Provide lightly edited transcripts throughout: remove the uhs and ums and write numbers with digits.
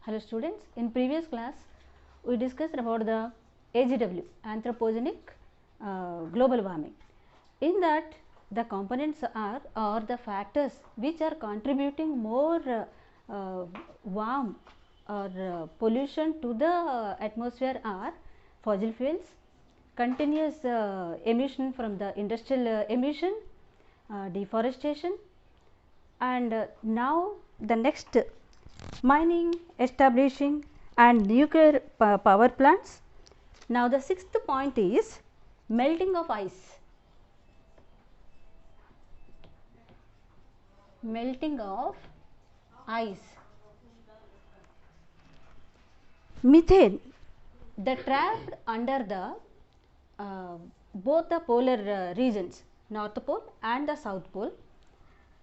Hello students, in previous class we discussed about the AGW, anthropogenic global warming. In that the components are or the factors which are contributing more warm or pollution to the atmosphere are fossil fuels, continuous emission from the industrial emission, deforestation, and now the next mining, establishing and nuclear power plants. Now the sixth point is melting of ice. Melting of ice. Methane, the trapped under the both the polar regions, North Pole and the South Pole,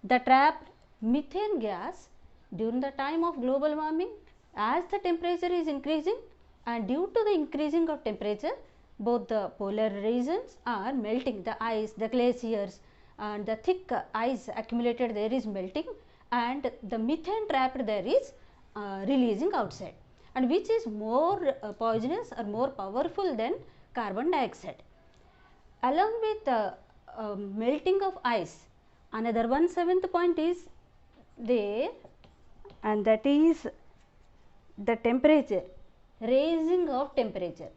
the trapped methane gas during the time of global warming, as the temperature is increasing, and due to the increasing of temperature, both the polar regions are melting, the ice, the glaciers and the thick ice accumulated there is melting, and the methane trapped there is releasing outside, and which is more poisonous or more powerful than carbon dioxide. Along with melting of ice, another 1/7 point is there, and that is the temperature, raising of temperature.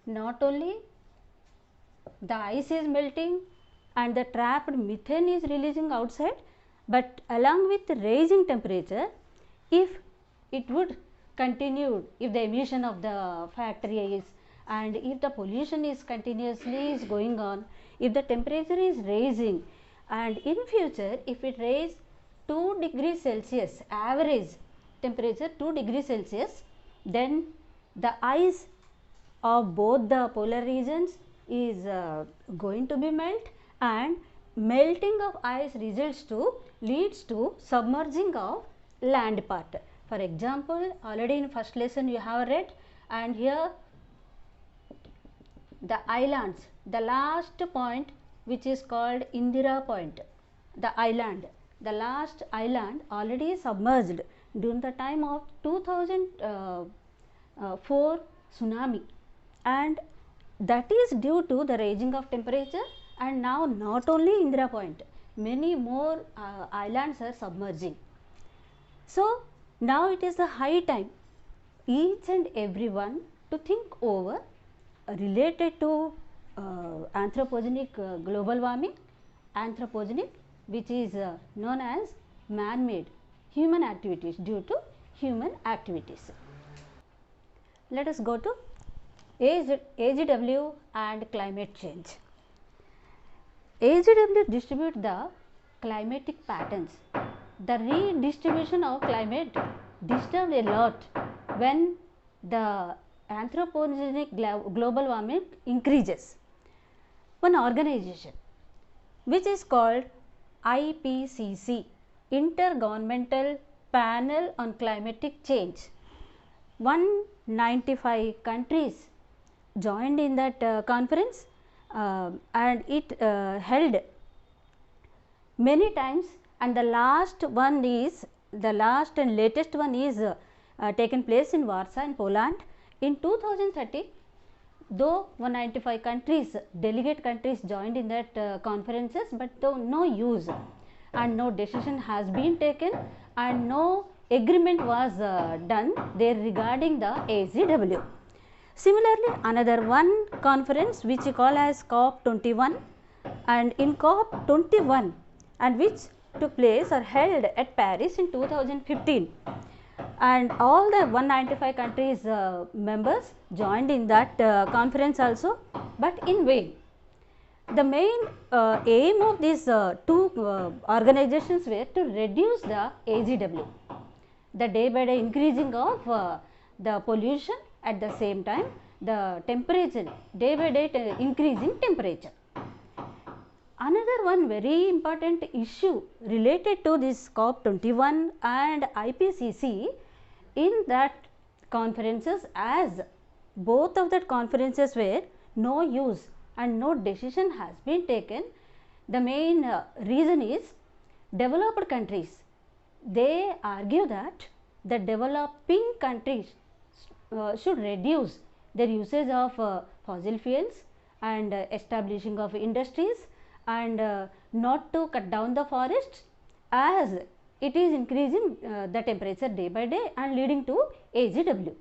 Not only the ice is melting and the trapped methane is releasing outside, but along with raising temperature, if it would continue, if the emission of the factories and if the pollution is continuously is going on, if the temperature is raising, and in future if it raise 2 degrees Celsius, average temperature 2 degrees Celsius, then the ice of both the polar regions is going to be melt, and melting of ice leads to submerging of land part. For example, already in first lesson you have read, and here the islands, the last point which is called Indira Point, the island, the last island already submerged during the time of 2004 tsunami, and that is due to the raising of temperature. And now not only Indira Point, many more islands are submerging. So now it is the high time each and everyone to think over related to anthropogenic global warming, anthropogenic, which is known as man-made, human activities, due to human activities. Let us go to AGW and climate change. AGW distribute the climatic patterns. The redistribution of climate disturbed a lot when the anthropogenic global warming increases. One organization which is called IPCC, Intergovernmental Panel on Climatic Change, 195 countries joined in that conference, and it held many times, and the last one is, the last and latest one is taken place in Warsaw in Poland in 2030. Though 195 countries, delegate countries joined in that conferences, but though no use and no decision has been taken and no agreement was done there regarding the AGW. Similarly, another one conference which we call as COP21, and in COP21, and which took place or held at Paris in 2015, and all the 195 countries members joined in that conference also, but in vain. The main aim of these two organizations were to reduce the AGW, the day by day increasing of the pollution, at the same time the temperature, day by day increasing temperature. Another one very important issue related to this COP21 and IPCC in that conferences, as both of that conferences were no use and no decision has been taken, the main reason is developed countries, they argue that the developing countries should reduce their usage of fossil fuels and establishing of industries and not to cut down the forests, as it is increasing the temperature day by day and leading to AGW.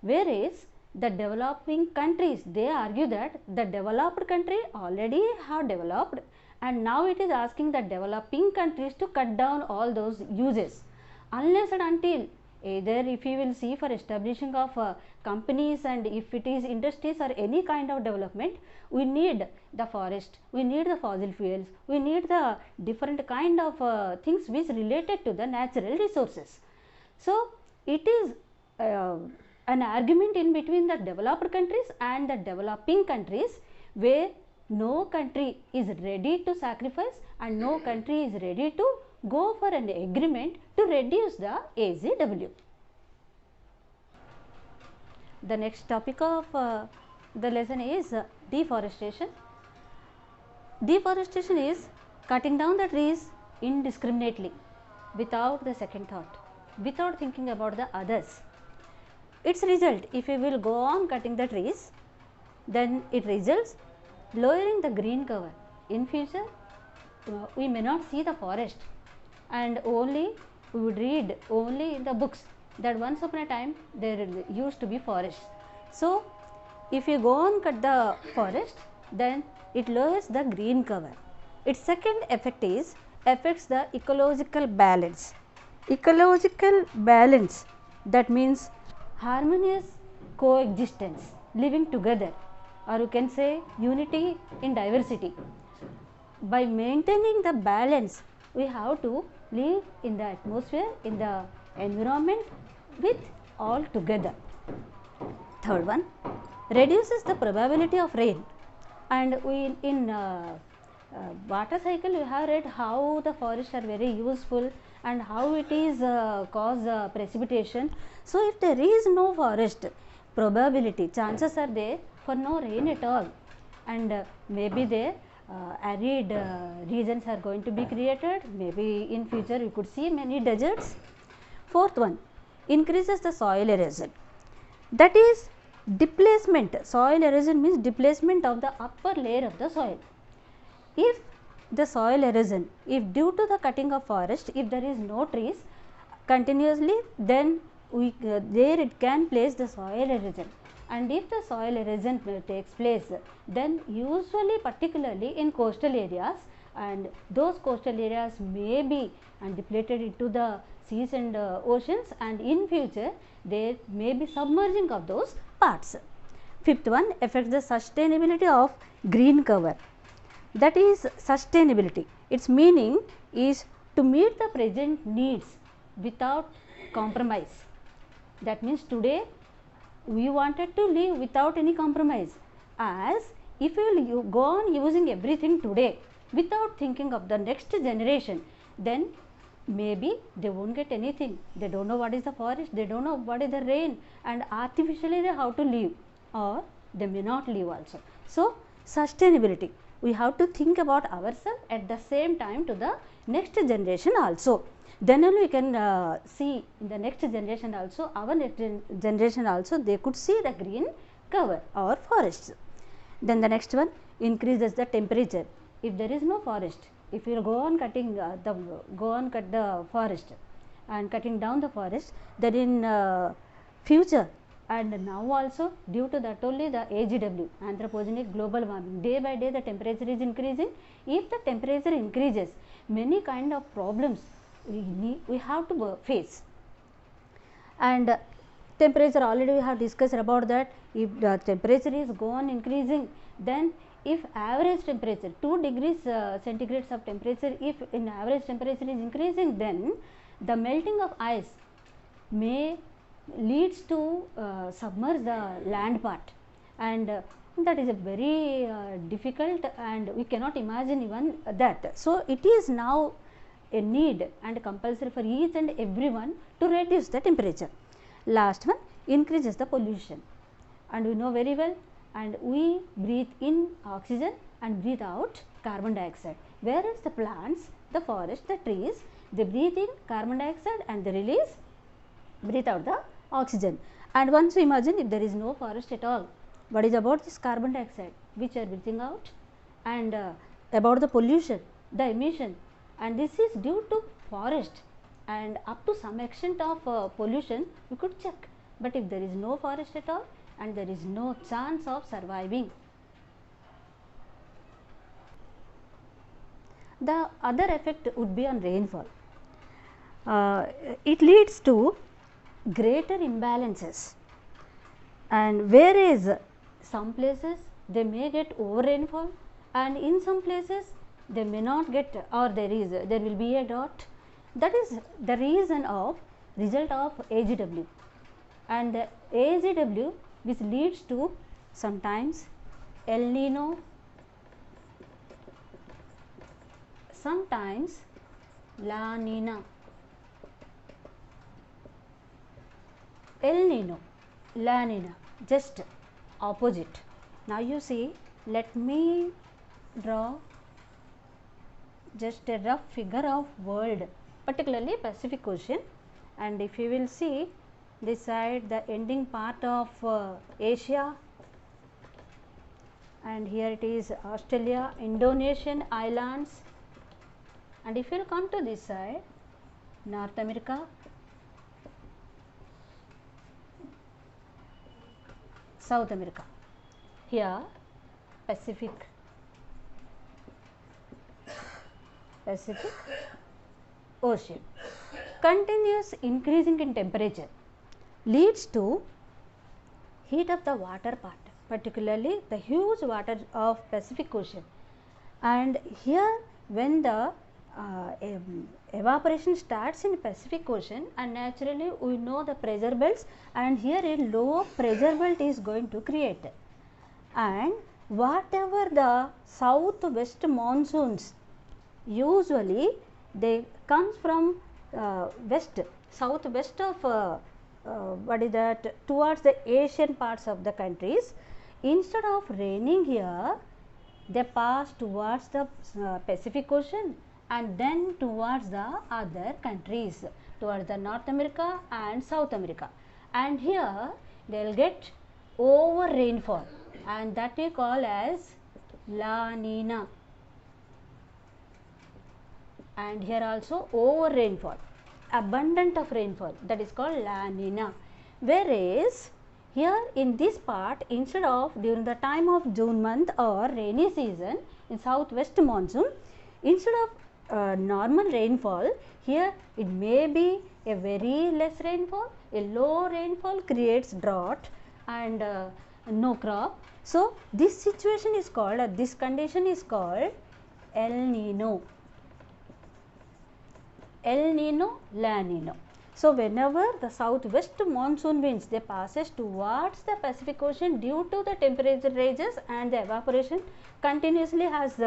Whereas the developing countries, they argue that the developed country already have developed and now it is asking the developing countries to cut down all those uses, unless and until either if you will see for establishing of companies and if it is industries or any kind of development, we need the forest, we need the fossil fuels, we need the different kind of things which related to the natural resources. So it is an argument in between the developed countries and the developing countries, where no country is ready to sacrifice and no country is ready to go for an agreement to reduce the AGW. The next topic of the lesson is deforestation. Deforestation is cutting down the trees indiscriminately, without the second thought, without thinking about the others. Its result, if we will go on cutting the trees, then it results lowering the green cover. In future, we may not see the forest, and only we would read only in the books that once upon a time there used to be forests. So if you go on cut the forest, then it lowers the green cover. Its second effect is affects the ecological balance. Ecological balance, that means harmonious coexistence, living together, or you can say unity in diversity. By maintaining the balance, we have to live in the atmosphere, in the environment with all together. Third one, reduces the probability of rain. And we in water cycle, we have read how the forests are very useful and how it is cause precipitation. So if there is no forest, probability, chances are there for no rain at all, and maybe there arid regions are going to be created. Maybe in future you could see many deserts. Fourth one, increases the soil erosion, that is displacement. Soil erosion means displacement of the upper layer of the soil. If the soil erosion, if due to the cutting of forest, if there is no trees continuously, then we there it can place the soil erosion, and if the soil erosion takes place, then usually particularly in coastal areas, and those coastal areas may be depleted into the seas and oceans, and in future there may be submerging of those parts. Fifth one, affects the sustainability of green cover, that is sustainability. Its meaning is to meet the present needs without compromise. That means today we wanted to live without any compromise, as if you will go on using everything today without thinking of the next generation, then maybe they won't get anything. They don't know what is the forest, they don't know what is the rain, and artificially they have to live, or they may not live also. So sustainability, we have to think about ourselves at the same time to the next generation also. Then only we can see in the next generation also, our next generation also, they could see the green cover or forests. Then the next one, increases the temperature. If there is no forest, if you go on cutting cut the forest and cutting down the forest, then in future and now also, due to that only the AGW, anthropogenic global warming, day by day the temperature is increasing. If the temperature increases, many kind of problems we have to face. And temperature, already we have discussed about that. If the temperature is go on increasing, then if average temperature 2 degrees centigrades of temperature, if in average temperature is increasing, then the melting of ice may leads to submerge the land part, and that is a very difficult, and we cannot imagine even that. So it is now a need and compulsory for each and everyone to reduce the temperature. Last one, increases the pollution, and we know very well, and we breathe in oxygen and breathe out carbon dioxide, whereas the plants, the forest, the trees, they breathe in carbon dioxide and they breathe out the oxygen. And once you imagine, if there is no forest at all, what is about this carbon dioxide which are breathing out, and about the pollution, the emission, and this is due to forest, and up to some extent of pollution we could check. But if there is no forest at all, and there is no chance of surviving. The other effect would be on rainfall. It leads to greater imbalances, and whereas some places they may get over rainfall, and in some places they may not get, or there will be a drought. That is the reason of result of AGW, and the AGW which leads to sometimes El Nino, sometimes La Nina. El Nino, La Nina, just opposite. Now you see, let me draw just a rough figure of world, particularly Pacific Ocean, and if you will see this side, the ending part of Asia, and here it is Australia, Indonesian islands, and if you will come to this side, North America, South America, here Pacific Ocean. Continuous increasing in temperature leads to heat of the water part, particularly the huge water of Pacific Ocean. And here when the evaporation starts in Pacific Ocean, and naturally we know the pressure belts, and here a low pressure belt is going to create, and whatever the southwest monsoons, usually they comes from west, southwest of what is that, towards the Asian parts of the countries. Instead of raining here, they pass towards the Pacific Ocean and then towards the other countries, towards the North America and South America, and here they will get over rainfall, and that we call as La Nina. And here also over rainfall, abundant of rainfall, that is called La Nina. Whereas here in this part, instead of during the time of June month or rainy season in southwest monsoon, instead of normal rainfall, here it may be a very less rainfall, a low rainfall creates drought and no crop. So this situation is called, this condition is called El Nino. El Nino, La Nino. So whenever the southwest monsoon winds, they passes towards the Pacific Ocean due to the temperature ranges and the evaporation continuously has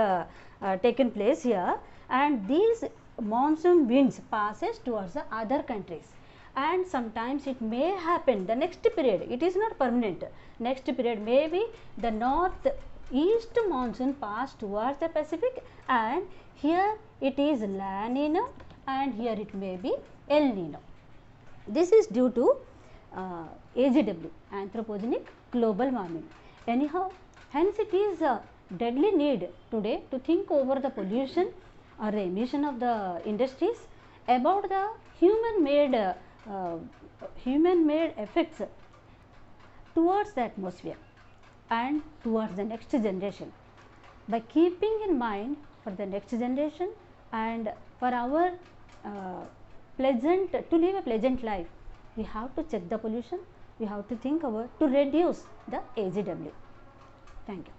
taken place here, and these monsoon winds passes towards the other countries, and sometimes it may happen the next period, it is not permanent, next period maybe the northeast monsoon pass towards the Pacific, and here it is La Nina and here it may be El Nino. This is due to AGW, anthropogenic global warming. Anyhow, hence it is a deadly need today to think over the pollution or the emission of the industries, about the human made effects towards the atmosphere and towards the next generation. By keeping in mind for the next generation and for our to live a pleasant life, we have to check the pollution, we have to think about to reduce the AGW. Thank you.